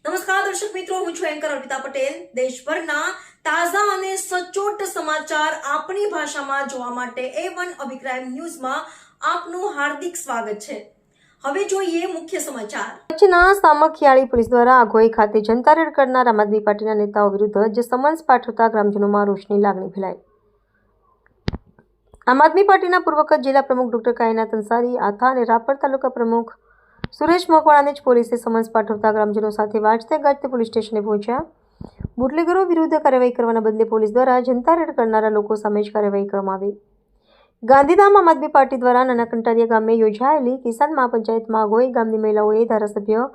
નમસ્કાર દર્શક મિત્રો, હું છું એન્કર અર્પિતા પટેલ। દેશભરના તાજા અને સચોટ સમાચાર આપણી ભાષામાં જોવા માટે A1 અભિપ્રાય ન્યૂઝમાં આપનું હાર્દિક સ્વાગત છે। હવે જોઈએ મુખ્ય સમાચાર। કચ્છના સામખિયાળી પોલીસ દ્વારા આઘોઈ ખાતે જનતા રેડ કરનાર આમ આદમી પાર્ટીના નેતાઓ વિરુદ્ધ જ સમન્સ પાઠવતા ગ્રામજનોમાં રોષની લાગણી ફેલાઈ। આમ આદમી પાર્ટીના પૂર્વ કચ્છ જિલ્લા પ્રમુખ ડોક્ટર કાયનાત અંસારી આથા અને રાપર તાલુકા પ્રમુખ સુરેશ મકવાણાને જ પોલીસે સમન્સ પાઠવતા ગ્રામજનો સાથે વાંચતે ગાજતે પોલીસ સ્ટેશને પહોંચ્યા। બુટલેગરો વિરુદ્ધ કાર્યવાહી કરવાના બદલે પોલીસ દ્વારા જનતા રેડ કરનારા લોકો સામે જ કાર્યવાહી કરવામાં આવી। ગાંધીધામ આમ આદમી પાર્ટી દ્વારા નાના કંટારિયા ગામે યોજાયેલી કિસાન મહાપંચાયતમાં આઘોઈ ગામની મહિલાઓએ ધારાસભ્ય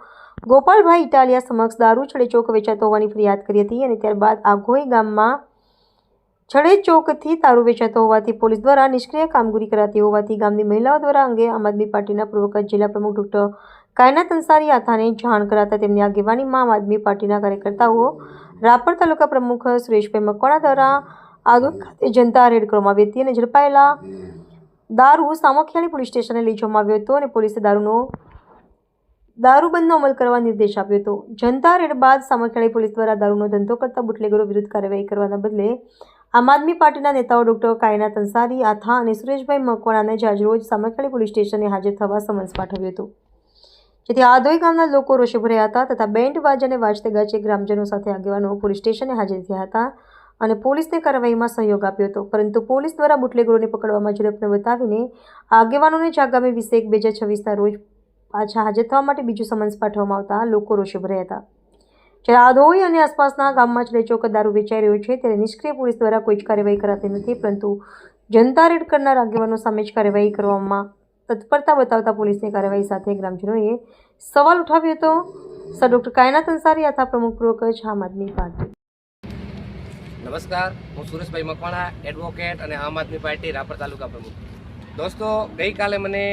ગોપાલભાઈ ઇટાલિયા સમક્ષ દારૂ છડેચોક વેચાતો હોવાની ફરિયાદ કરી હતી અને ત્યારબાદ આઘોઈ ગામમાં છડેચોકથી દારૂ વેચાતો હોવાથી પોલીસ દ્વારા નિષ્ક્રિય કામગીરી કરાતી હોવાથી ગામની મહિલાઓ દ્વારા અંગે આમ આદમી પાર્ટીના પૂર્વ કચ્છ જિલ્લા પ્રમુખ ડોક્ટર કાયનાત અંસારી આથાને જાણ કરાતા તેમની આગેવાનીમાં આમ આદમી પાર્ટીના કાર્યકર્તાઓ રાપર તાલુકા પ્રમુખ સુરેશભાઈ મકવાણા દ્વારા આઘોઈ ખાતે જનતા રેડ કરવામાં આવી હતી અને ઝડપાયેલા દારૂ સામખિયાળી પોલીસ સ્ટેશને લઈ જવામાં આવ્યો હતો અને પોલીસે દારૂબંધનો અમલ કરવા નિર્દેશ આપ્યો હતો। જનતા રેડ બાદ સામખિયાળી પોલીસ દ્વારા દારૂનો ધંધો કરતા બુટલેગરો વિરુદ્ધ કાર્યવાહી કરવાના બદલે આમ આદમી પાર્ટીના નેતાઓ ડોક્ટર કાયનાત અંસારી આથા અને સુરેશભાઈ મકવાણાને જ આજરોજ સામખિયાળી પોલીસ સ્ટેશને હાજર થવા સમન્સ પાઠવ્યું હતું, જેથી આધોઈ ગામના લોકો રોષે ભરાયા હતા તથા બેન્ડ બાજાને વાજતે ગાજતે ગ્રામજનો સાથે આગેવાનો પોલીસ સ્ટેશને હાજર થયા હતા અને પોલીસને કાર્યવાહીમાં સહયોગ આપ્યો હતો, પરંતુ પોલીસ દ્વારા બુટલેગરોને પકડવામાં ઝડપ ન બતાવીને આગેવાનોને જ આગામી 21/1/2026ના રોજ પાછા હાજર થવા માટે બીજું સમન્સ પાઠવવામાં આવતા લોકો રોષે ભરાયા હતા। જ્યારે આધોઈ અને આસપાસના ગામમાં છડેચોક દારૂ વેચાઈ રહ્યો છે ત્યારે નિષ્ક્રિય પોલીસ દ્વારા કોઈ જ કાર્યવાહી કરાતી નથી, પરંતુ જનતા રેડ કરનાર આગેવાનો સામે જ કાર્યવાહી કરવામાં તત્પરતા બતાવતા પોલીસની કાર્યવાહી સાથે ગ્રામજનોએ સવાલ ઉઠાવ્યો હતો। સર ડોક્ટર કાયનાત અંસારી આથા પ્રમુખ પૂર્વ કચ્છ આમ આદમી પાર્ટી। નમસ્કાર, હું સુરેશભાઈ મકવાણા, એડવોકેટ અને આમ આદમી પાર્ટી રાપર તાલુકા પ્રમુખ। દોસ્તો, ગઈકાલે મને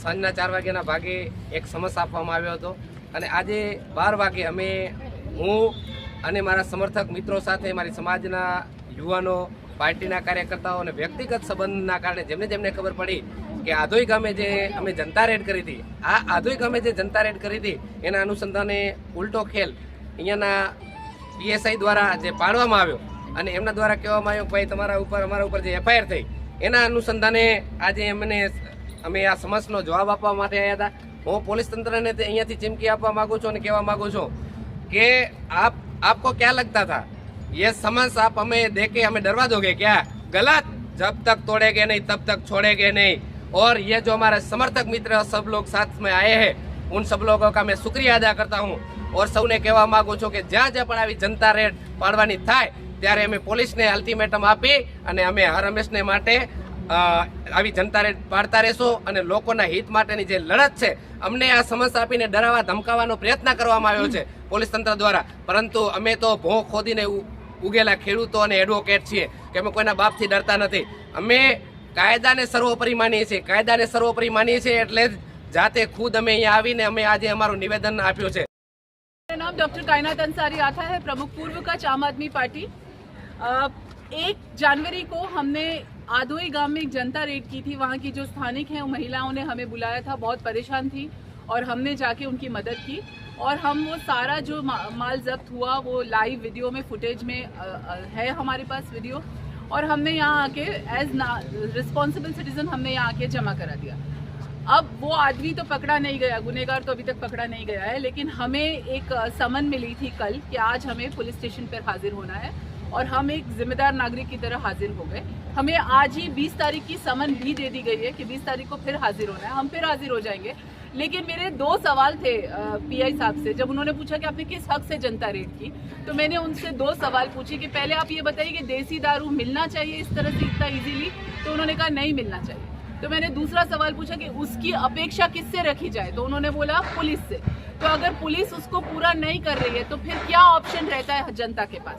સાંજના 4 વાગ્યાના ભાગે એક સમન્સ આપવામાં આવ્યો હતો અને આજે 12 વાગે અમે હું અને મારા સમર્થક મિત્રો સાથે મારી સમાજના યુવાનો, પાર્ટીના કાર્યકર્તાઓ અને વ્યક્તિગત સંબંધના કારણે જેમને ખબર પડી કે આધોઈ ગામે જે અમે જનતા રેડ કરી હતી, આ આધોઈ ગામે જે જનતા રેડ કરી હતી એના અનુસંધાને ઉલટો ખેલ અહીંયાના PSI દ્વારા જે પાડવામાં આવ્યો અને એમના દ્વારા કહેવામાં આવ્યું કે ભાઈ અમારા ઉપર જે FIR થઈ એના અનુસંધાને આજે અમે આ સમન્સનો જવાબ આપવા માટે આવ્યા હતા। હું પોલીસ તંત્રને અહીંયાથી ચીમકી આપવા માંગુ છું અને કહેવા માંગુ છું कि आपको क्या लगता था ये समन्स आप हमें देके हमें डरवा दोगे क्या? गलत। जब तक तोड़ेंगे नहीं तब तक छोड़ेंगे नहीं। और ये जो हमारे समर्थक मित्र सब लोग साथ में आए हैं उन सब लोगों का मैं शुक्रिया अदा करता हूँ और સૌને કહેવા માંગુ છું કે જ્યાં પણ આવી જનતા રેડ પાડવાની થાય ત્યારે અમે પોલીસને અલ્ટિમેટમ આપી અને અમે હર હંમેશને માટે આવી જનતા રેડ પાડતા રહેશું અને લોકોના હિત માટેની જે લડત છે અમને આ સમન્સ આપીને ડરાવવા ધમકાવવાનો પ્રયત્ન કરવામાં આવ્યો છે પોલીસ તંત્ર દ્વારા, પરંતુ અમે તો ભોં ખોદીને ઉગેલા ખેડૂતો અને એડવોકેટ છીએ કે અમે કોઈના બાપથી ડરતા નથી। અમે કાયદાને સર્વોપરી માનીએ છીએ એટલે જાતે ખુદ અમે અહીંયા આવીને અમે આજે અમારું નિવેદન આપ્યું છે। मेरा नाम डॉक्टर कायनात अंसारी आता है, प्रमुख पूर्व कच्छ आम आदमी पार्टी। 1 जनवरी को हमने आधोई गांव में एक जनता रेड की थी। वहाँ की जो स्थानिक हैं महिलाओं ने हमें बुलाया था, बहुत परेशान थी और हमने जाके उनकी मदद की और हम वो सारा जो माल जब्त हुआ वो लाइव वीडियो में फुटेज में है हमारे पास वीडियो, और हमने यहाँ आके एज रिस्पॉन्सिबल सिटीजन हमने यहाँ आके जमा करा दिया। अब वो आदमी तो पकड़ा नहीं गया, गुनहगार तो अभी तक पकड़ा नहीं गया है, लेकिन हमें एक समन मिली थी कल कि आज हमें पुलिस स्टेशन पर हाजिर होना है और हम एक जिम्मेदार नागरिक की तरह हाजिर हो गए। हमें आज ही 20 तारीख की समन भी दे दी गई है कि 20 तारीख को फिर हाजिर होना है, हम फिर हाजिर हो जाएंगे। लेकिन मेरे 2 सवाल थे PI साहब से जब उन्होंने पूछा कि आपने किस हक से जनता रेड की, तो मैंने उनसे 2 सवाल पूछे कि पहले आप ये बताइए कि देसी दारू मिलना चाहिए इस तरह से इतना इजीली, तो उन्होंने कहा नहीं मिलना चाहिए। तो मैंने दूसरा सवाल पूछा कि उसकी अपेक्षा किससे रखी जाए, तो उन्होंने बोला पुलिस से। तो अगर पुलिस उसको पूरा नहीं कर रही है तो फिर क्या ऑप्शन रहता है जनता के पास?